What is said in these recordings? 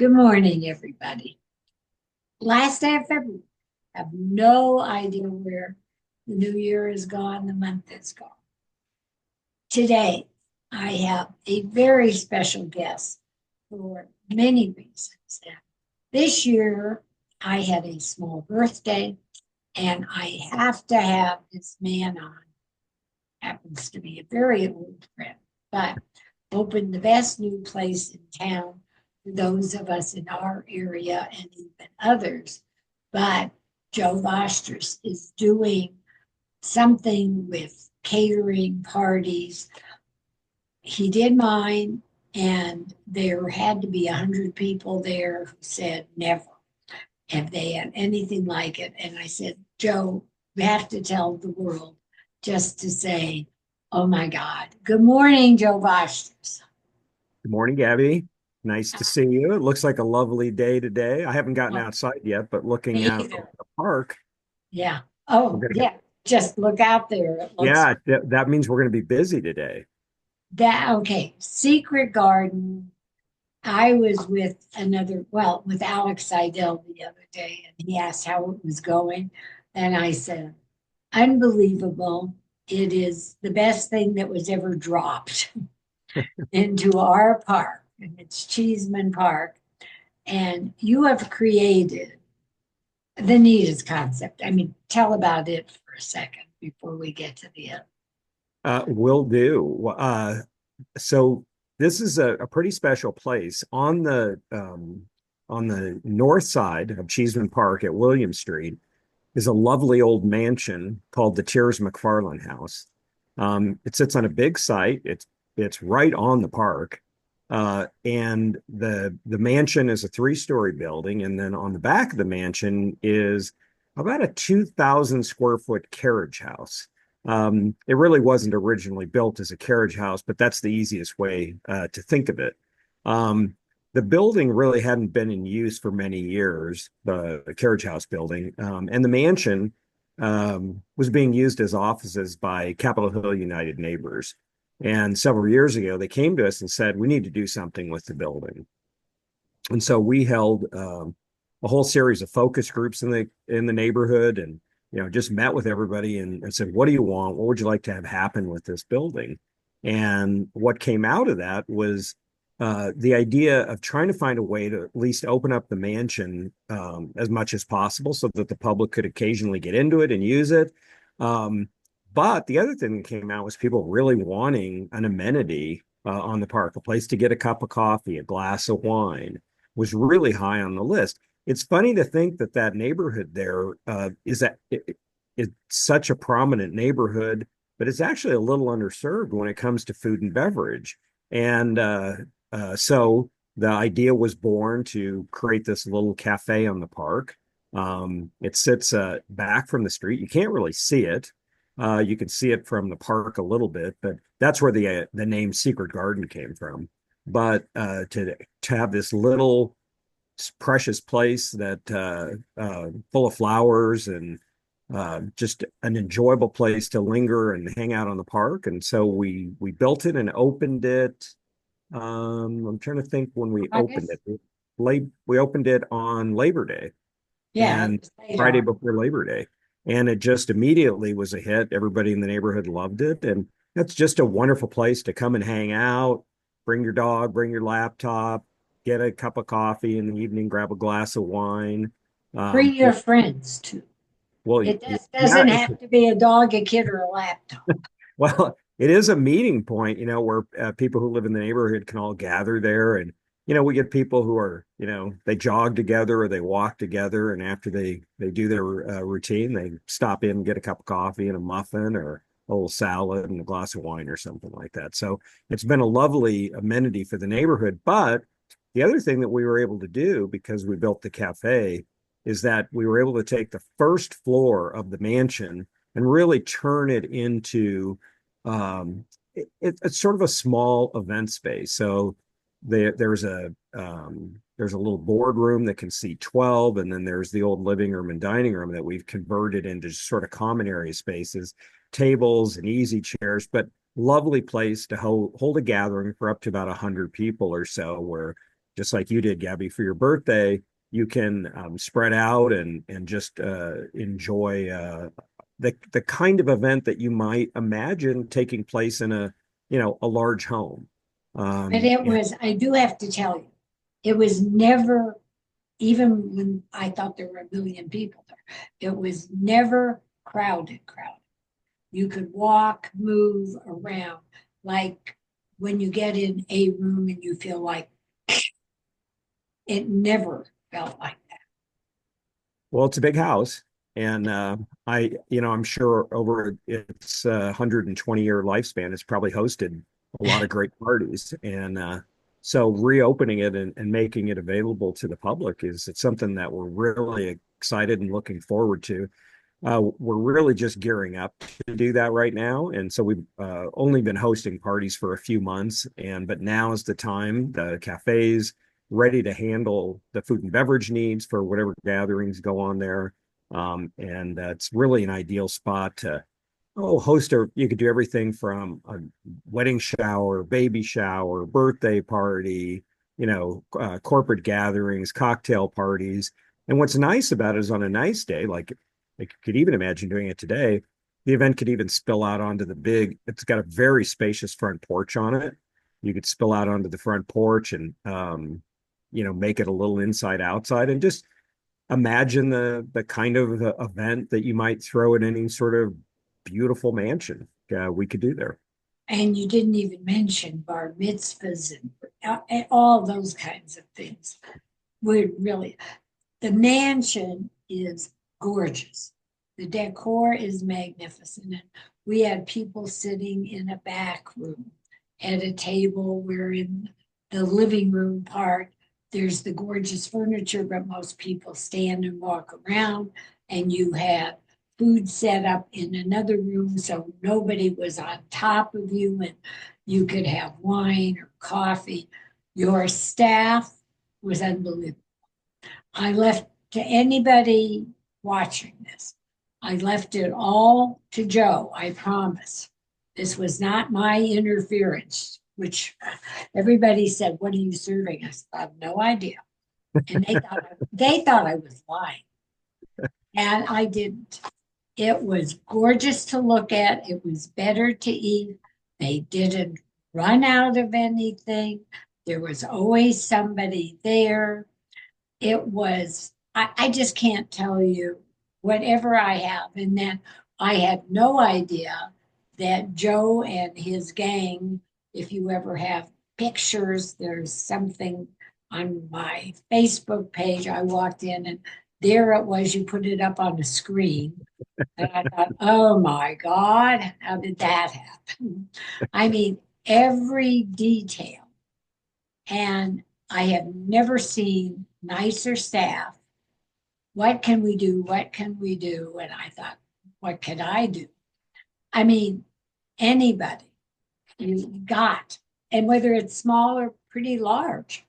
Good morning, everybody. Last day of February. I have no idea where the new year is gone, the month is gone. Today, I have a very special guest for many reasons. This year, I had a small birthday, and I have to have this man on. Happens to be a very old friend, but opened the best new place in town for those of us in our area and even others. But Joe Vostrejs is doing something with catering parties. He did mine, and there had to be 100 people there who said never have they had anything like it. And I said, Joe, we have to tell the world just to say, oh my God. Good morning, Joe Vostrejs. Good morning, Gabby. Nice to see you. It looks like a lovely day today. I haven't gotten Oh, outside yet, but looking me out over either. the park, Yeah. we're Oh, gonna get, yeah. Just look out there. It looks yeah, that means we're gonna be busy today. that okay. Secret Garden. I was with with Alex Seidel the other day, and he asked how it was going. And I said, unbelievable. It is the best thing that was ever dropped into our park, and it's Cheesman Park. And you have created the neatest concept. I mean, tell about it for a second before we get to the end. Will do. So this is a pretty special place on the north side of Cheesman Park at William Street is a lovely old mansion called the Tears Macfarlane House. It sits on a big site. It's right on the park. And the mansion is a three-story building, and then on the back of the mansion is about a 2,000 square foot carriage house. It really wasn't originally built as a carriage house, but that's the easiest way to think of it. Um, the building really hadn't been in use for many years, the carriage house building, and the mansion was being used as offices by Capitol Hill United Neighbors. And several years ago, they came to us and said, we need to do something with the building. And so we held a whole series of focus groups in the neighborhood, and just met with everybody and said, what do you want? What would you like to have happen with this building? And what came out of that was the idea of trying to find a way to at least open up the mansion as much as possible so that the public could occasionally get into it and use it. Um, but the other thing that came out was people really wanting an amenity on the park, a place to get a cup of coffee, a glass of wine was really high on the list. It's funny to think that that neighborhood there is that it's such a prominent neighborhood, but it's actually a little underserved when it comes to food and beverage. And so the idea was born to create this little cafe on the park. It sits back from the street. You can't really see it. You can see it from the park a little bit, but that's where the name Secret Garden came from. But to have this little precious place that full of flowers and just an enjoyable place to linger and hang out on the park, and so we built it and opened it. I'm trying to think when we opened August? it. We opened it on Labor Day Yeah, it and was later Friday on. before Labor Day. And it just immediately was a hit. Everybody in the neighborhood loved it. And that's just a wonderful place to come and hang out, bring your dog, bring your laptop, get a cup of coffee in the evening, grab a glass of wine. Bring You your friends too. well, It just yeah, doesn't have to be a dog, a kid, or a laptop. well, it is a meeting point, where people who live in the neighborhood can all gather there. And, we get people who are, they jog together or they walk together. And after they do their routine, they stop in and get a cup of coffee and a muffin or a little salad and a glass of wine or something like that. So it's been a lovely amenity for the neighborhood. But the other thing that we were able to do because we built the cafe is that we were able to take the first floor of the mansion and really turn it into it's sort of a small event space. So there's a little boardroom that can seat 12, and then there's the old living room and dining room that we've converted into sort of common area spaces, tables and easy chairs, but lovely place to hold a gathering for up to about 100 people or so, where just like you did, Gabby, for your birthday, you can spread out and just enjoy the kind of event that you might imagine taking place in a large home. But it And was, I do have to tell you, it was never, even when I thought there were a million people there, it was never crowded. You could walk, move around, like when you get in a room and you feel like it never felt like that. well, it's a big house, and I'm sure over its 120-year lifespan, it's probably hosted a lot of great parties, and so reopening it and making it available to the public is it's something that we're really excited and looking forward to. We're really just gearing up to do that right now, and so we've only been hosting parties for a few months, but now is the time. The cafes ready to handle the food and beverage needs for whatever gatherings go on there, and it's really an ideal spot to host a. You could do everything from a wedding shower, baby shower, birthday party, corporate gatherings, cocktail parties. And what's nice about it is on a nice day, like I could even imagine doing it today. The event could even spill out onto it's got a very spacious front porch on it. You could spill out onto the front porch and, make it a little inside outside and just imagine the kind of event that you might throw at any sort of beautiful mansion we could do there. And you didn't even mention bar mitzvahs and all those kinds of things. We really, the mansion is gorgeous. The decor is magnificent. And we had people sitting in a back room at a table. We're in the living room part. There's the gorgeous furniture, but most people stand and walk around. And you have food set up in another room so nobody was on top of you and you could have wine or coffee. Your staff was unbelievable. I left to anybody watching this, I left it all to Joe, I promise. This was not my interference, which everybody said, "What are you serving?" I said, "I have no idea." And they thought I was lying. And I didn't. It was gorgeous to look at. It was better to eat. They didn't run out of anything. There was always somebody there. It was, I just can't tell you whatever I have. And then I had no idea that Joe and his gang, if you ever have pictures, there's something on my Facebook page. I walked in and there it was, you put it up on the screen. And I thought, oh my God, how did that happen? I mean, every detail. And I have never seen nicer staff. What can we do? What can we do? And I thought, what can I do? I mean, anybody you got, and whether it's small or pretty large.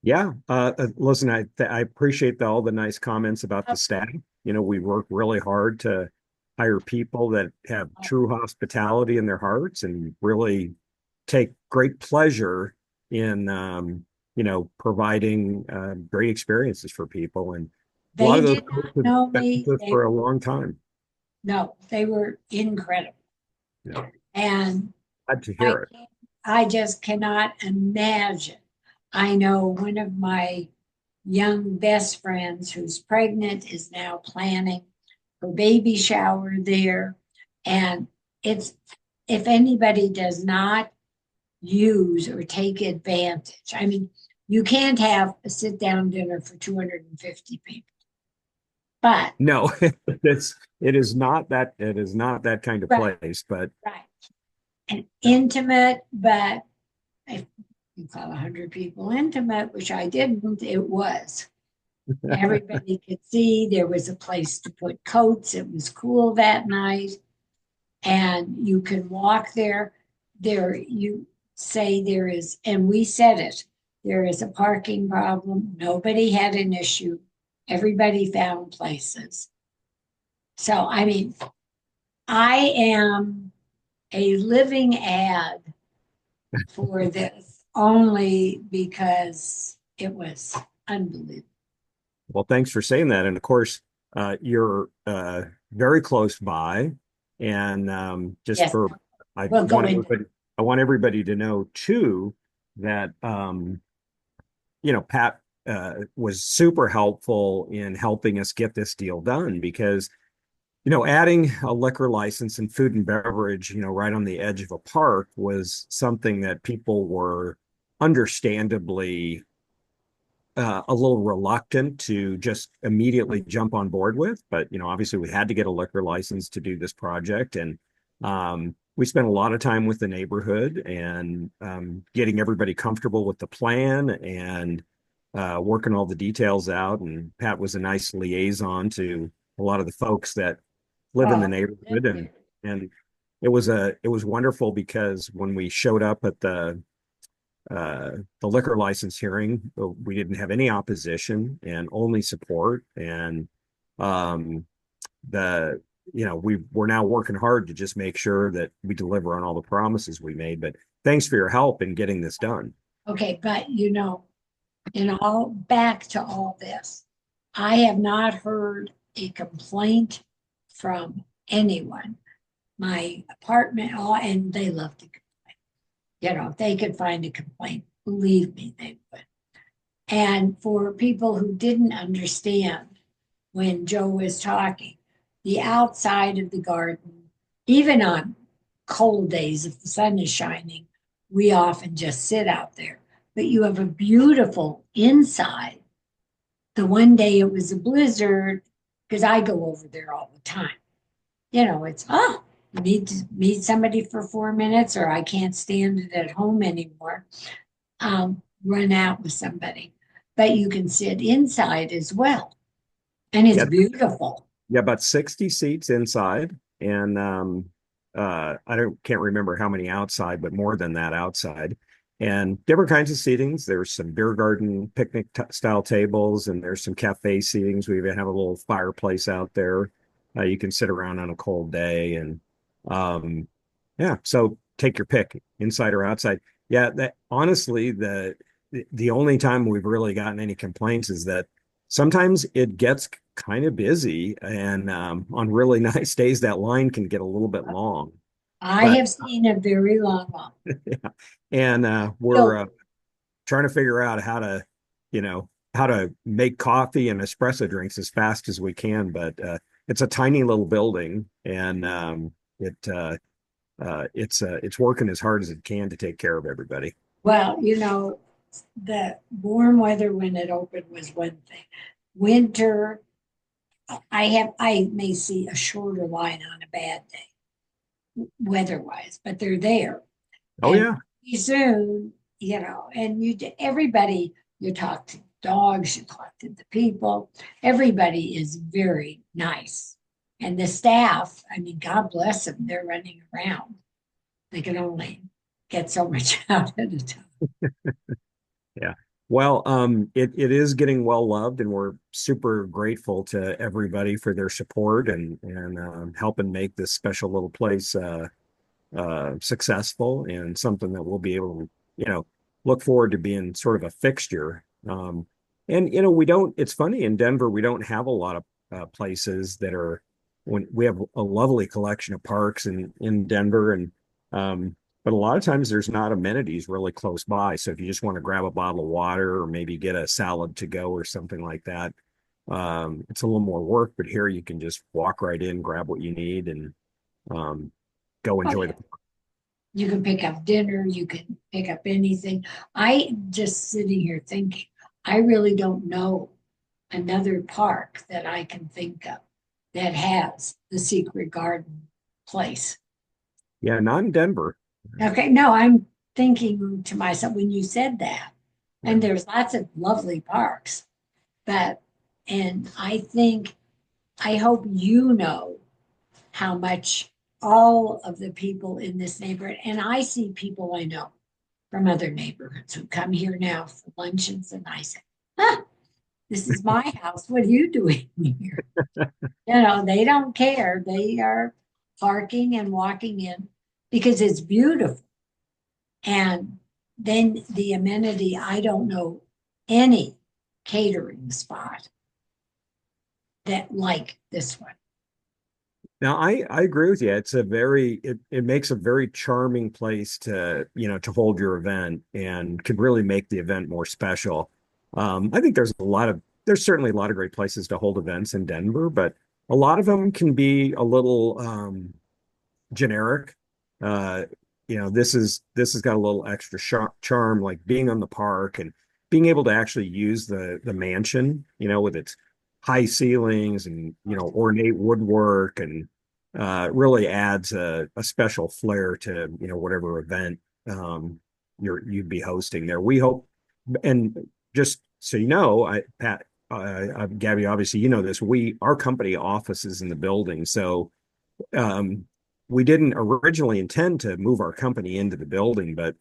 Yeah. Listen, I appreciate all the nice comments about the staff. We work really hard to hire people that have true hospitality in their hearts and really take great pleasure in, providing great experiences for people. And a lot They of those did folks not have know been me. with us for a long time. No, they were incredible. Yeah. And Glad to I hear it. can't, I just cannot imagine. I know one of my young best friends who's pregnant is now planning her baby shower there. And it's, if anybody does not use or take advantage, I mean, you can't have a sit down dinner for 250 people, but No, it is not that kind of right, place, but right. And intimate, but if you call 100 people intimate, which I didn't, it was. Everybody could see there was a place to put coats. It was cool that night. And you can walk there. There, you say there is, and we said it, there is a parking problem. Nobody had an issue. Everybody found places. So, I mean, I am a living ad for this. only because it was unbelievable. Well, thanks for saying that. And of course, you're very close by. And just Yes, for I we'll go want into. everybody, I want everybody to know too that Pat was super helpful in helping us get this deal done because adding a liquor license and food and beverage, right on the edge of a park was something that people were understandably a little reluctant to just immediately jump on board with. But, obviously we had to get a liquor license to do this project. And we spent a lot of time with the neighborhood and getting everybody comfortable with the plan and working all the details out. And Pat was a nice liaison to a lot of the folks that live in the Oh, neighborhood. And it was wonderful because when we showed up at the liquor license hearing, we didn't have any opposition and only support. And um, we're now working hard to just make sure that we deliver on all the promises we made. But thanks for your help in getting this done. okay, but in all back to all this, I have not heard a complaint from anyone. My apartment, and they love to complain. If they could find a complaint, believe me, they would. And for people who didn't understand when Joe was talking, the outside of the garden, even on cold days, if the sun is shining, we often just sit out there. But you have a beautiful inside. The one day it was a blizzard, because I go over there all the time. It's, you need to meet somebody for 4 minutes, or I can't stand it at home anymore. Run out with somebody. But you can sit inside as well. And it's Yeah, beautiful. yeah, about 60 seats inside, and I don't can't remember how many outside, but more than that outside. And different kinds of seatings. There's some beer garden picnic style tables, and there's some cafe seatings. We even have a little fireplace out there. You can sit around on a cold day, and um, yeah. So take your pick, inside or outside. Yeah, that honestly, the only time we've really gotten any complaints is that sometimes it gets kind of busy, and on really nice days, that line can get a little bit long. I But have seen a very long one. yeah, and we're So trying to figure out how to make coffee and espresso drinks as fast as we can. But it's a tiny little building, and it's working as hard as it can to take care of everybody. well, the warm weather when it opened was one thing. Winter, I may see a shorter line on a bad day, weather-wise, but they're there. Oh And yeah. pretty soon, and everybody, you talk to dogs, you talk to the people, everybody is very nice. And the staff, I mean, God bless them, they're running around. They can only get so much out at a time. Yeah. Well, it is getting well loved, and we're super grateful to everybody for their support and helping make this special little place successful and something that we'll be able to, look forward to being sort of a fixture. And we don't. It's funny, in Denver, we don't have a lot of places that are. When we have a lovely collection of parks in Denver, and but a lot of times there's not amenities really close by. So if you just want to grab a bottle of water or maybe get a salad to go or something like that, it's a little more work. But here you can just walk right in, grab what you need, and um, go Oh, enjoy yeah. the. You can pick up dinner, you can pick up anything. I just sitting here thinking, I really don't know another park that I can think of that has the secret garden place. Yeah, not in Denver. Okay, no, I'm thinking to myself when you said that, Yeah. and there's lots of lovely parks, but, and I hope how much all of the people in this neighborhood, and I see people I know from other neighborhoods who come here now for luncheons, and I say, huh, this is my house. What are you doing here? They don't care. They are parking and walking in because it's beautiful. And then the amenity, I don't know any catering spot that like this one. Now, I agree with you. It's it makes a very charming place to, to hold your event and could really make the event more special. I think there's certainly a lot of great places to hold events in Denver, but a lot of them can be a little generic. Uh, this has got a little extra charm, like being on the park and being able to actually use the mansion, with its high ceilings and ornate woodwork, and really adds a special flair to whatever event you'd be hosting there. We hope, and just so you know, Pat, Gabby, obviously you know this. Our company office is in the building, so um, we didn't originally intend to move our company into the building, but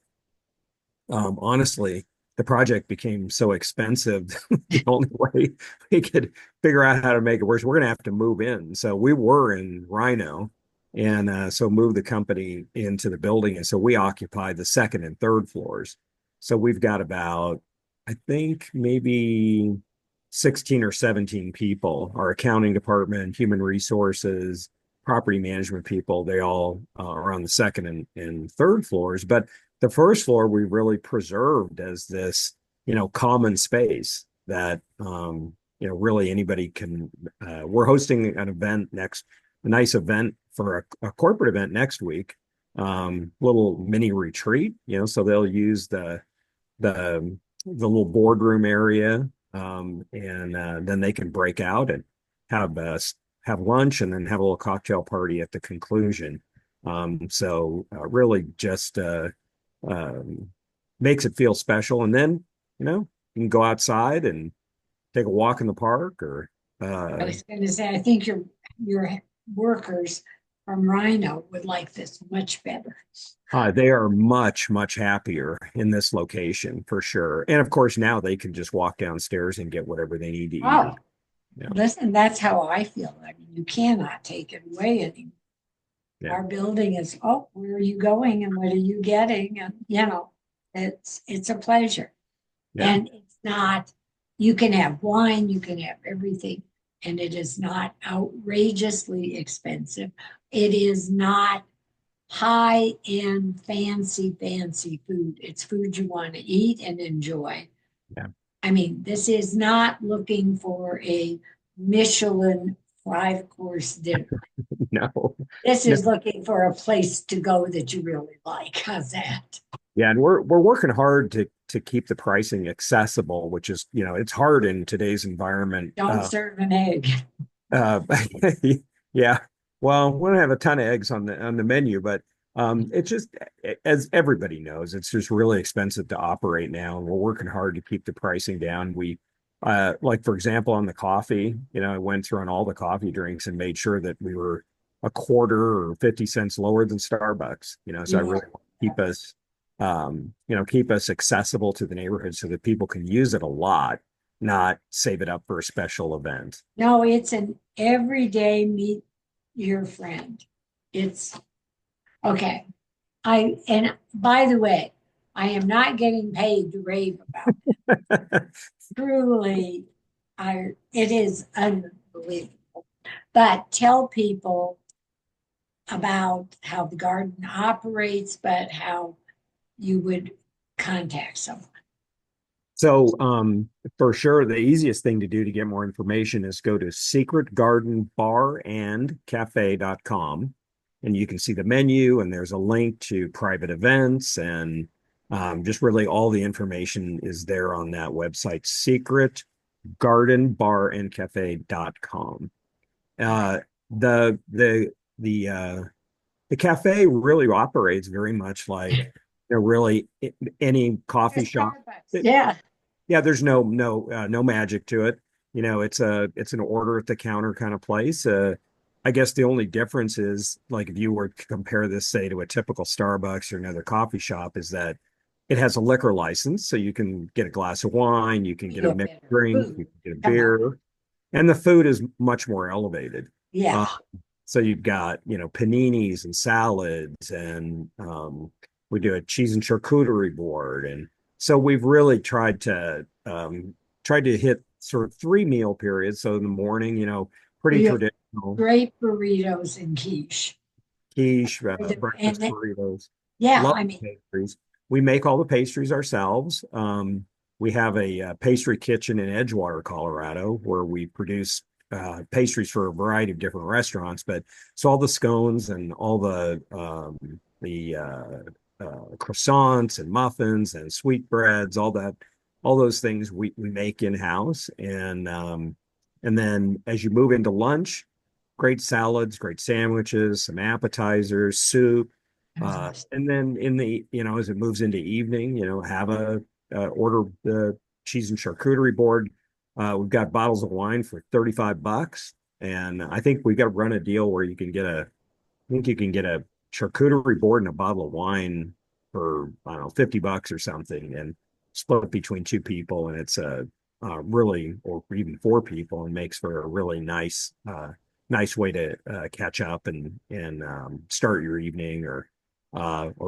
honestly, the project became so expensive. The only way we could figure out how to make it work is we're going to have to move in. So we were in Rhino, and so moved the company into the building. And so we occupy the second and third floors. So we've got about, I think, maybe 16 or 17 people. Our accounting department, human resources, property management people, they all are on the second and third floors. But the first floor we really preserved as this, common space that, really anybody can. We're hosting an event a nice event for a corporate event next week, little mini retreat, so they'll use the little boardroom area, and then they can break out and have have lunch and then have a little cocktail party at the conclusion. So really just um, makes it feel special. And then, you can go outside and take a walk in the park or, I was going to say, I think your workers from Rhino would like this much better. they are much, much happier in this location for sure. And of course, now they can just walk downstairs and get whatever they need to eat. Oh, listen, that's how I feel. I mean, you cannot take it away anymore. Yeah. Our building is, oh, where are you going and what are you getting? And it's a pleasure. Yeah. And it's not, you can have wine, you can have everything, and it is not outrageously expensive. It is not high end, fancy food. It's food you want to eat and enjoy. Yeah. I mean, this is not looking for a Michelin 5-course dinner. No. This is looking for a place to go that you really like. How's that? Yeah, and we're working hard to keep the pricing accessible, which is, it's hard in today's environment. Don't serve an egg. Uh, yeah. Well, we don't have a ton of eggs on the menu, but it's just, as everybody knows, it's just really expensive to operate now, and we're working hard to keep the pricing down. We like, for example, on the coffee, I went through on all the coffee drinks and made sure that we were a quarter or 50 cents lower than Starbucks, so I really want to keep us accessible to the neighborhood so that people can use it a lot, not save it up for a special event. No, it's an everyday meet your friend. It's okay. And by the way, I am not getting paid to rave about it. Truly, it is unbelievable. But tell people about how the garden operates, but how you would contact someone. So, for sure, the easiest thing to do to get more information is go to secretgardenbarandcafe.com, and you can see the menu, and there's a link to private events, and just really all the information is there on that website, secretgardenbarandcafe.com. The the cafe really operates very much like really any coffee shop. Yeah. Yeah, there's no magic to it. It's an order at the counter kind of place. I guess the only difference is, like, if you were to compare this, say, to a typical Starbucks or another coffee shop, is that it has a liquor license, so you can get a glass of wine, you can get a mixed drink, you can get a beer, and the food is much more elevated. Yeah. So you've got, paninis and salads and We do a cheese and charcuterie board, and so we've really tried to hit sort of 3 meal periods. So in the morning, pretty We have traditional great burritos and quiche. quiche, And breakfast burritos. yeah, Love I mean, pastries. We make all the pastries ourselves. We have a, pastry kitchen in Edgewater, Colorado, where we produce pastries for a variety of different restaurants. But so all the scones and all the croissants and muffins and sweetbreads, all those things we make in house. And then as you move into lunch, great salads, great sandwiches, some appetizers, soup. And then as it moves into evening, have a order the cheese and charcuterie board. We've got bottles of wine for $35. And I think we got to run a deal where I think you can get a charcuterie board and a bottle of wine for, I don't know, $50 or something, and split between two people. And it's really, or even four people, and makes for a really nice way to catch up and start your evening, or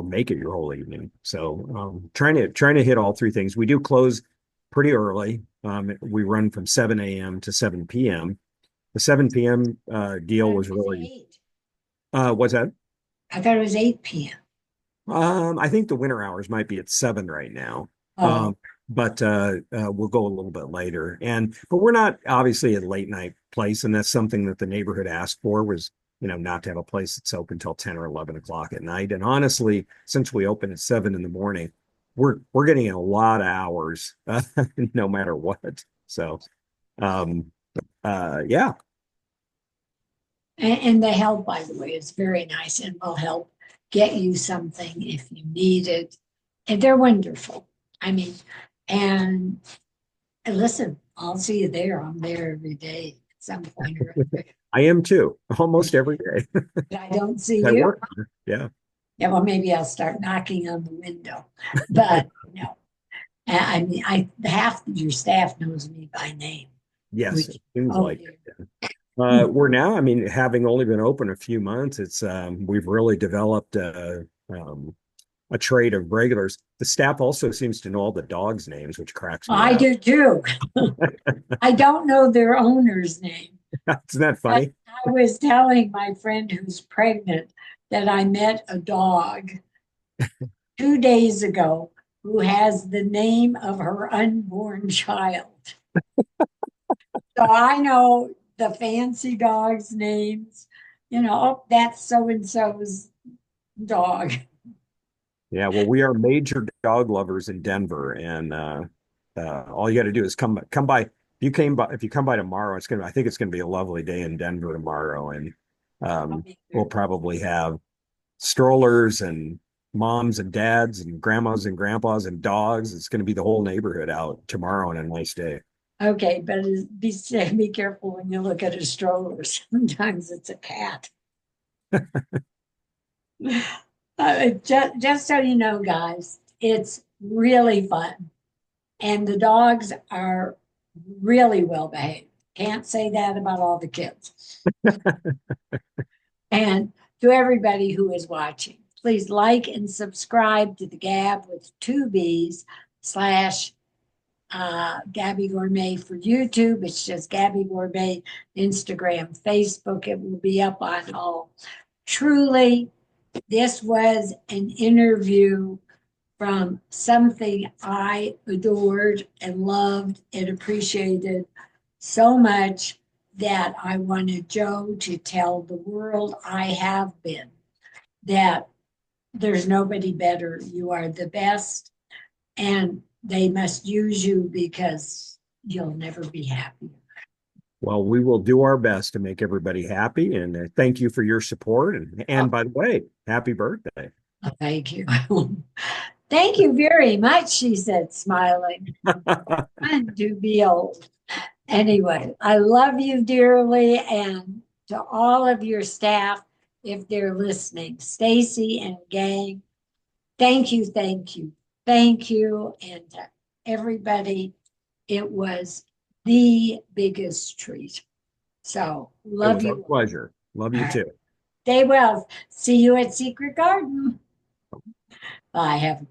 make it your whole evening. So trying to hit all three things. We do close pretty early. We run from 7 a.m. to 7 p.m. The 7 p.m. Deal was really 8. what's that? I thought it was 8 p.m. I think the winter hours might be at 7 right now. Oh, But we'll go a little bit later. But we're not obviously a late night place, and that's something that the neighborhood asked for, was, not to have a place that's open till 10 or 11 o'clock at night. And honestly, since we open at 7 in the morning, we're getting a lot of hours, no matter what. So um yeah. and the help, by the way, is very nice and will help get you something if you need it. And they're wonderful. I mean, and listen, I'll see you there. I'm there every day at some point or other. I am too, almost every day. But I don't see I you. work. Yeah. Yeah, well, maybe I'll start knocking on the window. But no, I mean, half of your staff knows me by name. Yes, Which, it seems oh, like it. We're now, I mean, having only been open a few months, it's we've really developed a trade of regulars. The staff also seems to know all the dogs' names, which cracks me I up. do too. I don't know their owner's name. Isn't that But funny? I was telling my friend who's pregnant that I met a dog 2 days ago who has the name of her unborn child. So I know the fancy dogs' names. Oh, that's so and so's dog. Yeah, well, we are major dog lovers in Denver, and all you got to do is come by. If you come by tomorrow, I think it's gonna be a lovely day in Denver tomorrow, and we'll probably have strollers and moms and dads and grandmas and grandpas and dogs. It's going to be the whole neighborhood out tomorrow on a nice day. Okay, but be careful when you look at a stroller. Sometimes it's a cat. Just so you know, guys, it's really fun. And the dogs are really well behaved. Can't say that about all the kids. And to everybody who is watching, please like and subscribe to the Gabb with 2 B's slash Gabby Gourmet for YouTube. It's just Gabby Gourmet, Instagram, Facebook. It will be up on all. Truly, this was an interview from something I adored and loved and appreciated so much that I wanted Joe to tell the world I have been that there's nobody better. You are the best, and they must use you because you'll never be happy. Well, we will do our best to make everybody happy, and thank you for your support. And by the way, happy birthday. Oh, thank you. Thank you very much, she said, smiling. Fun to be old. Anyway, I love you dearly, and to all of your staff, if they're listening, Stacy and gang, thank you, thank you, thank you, and to everybody, it was the biggest treat. So It love was our you. pleasure. Love All you right. too. Stay well. See you at Secret Garden. I have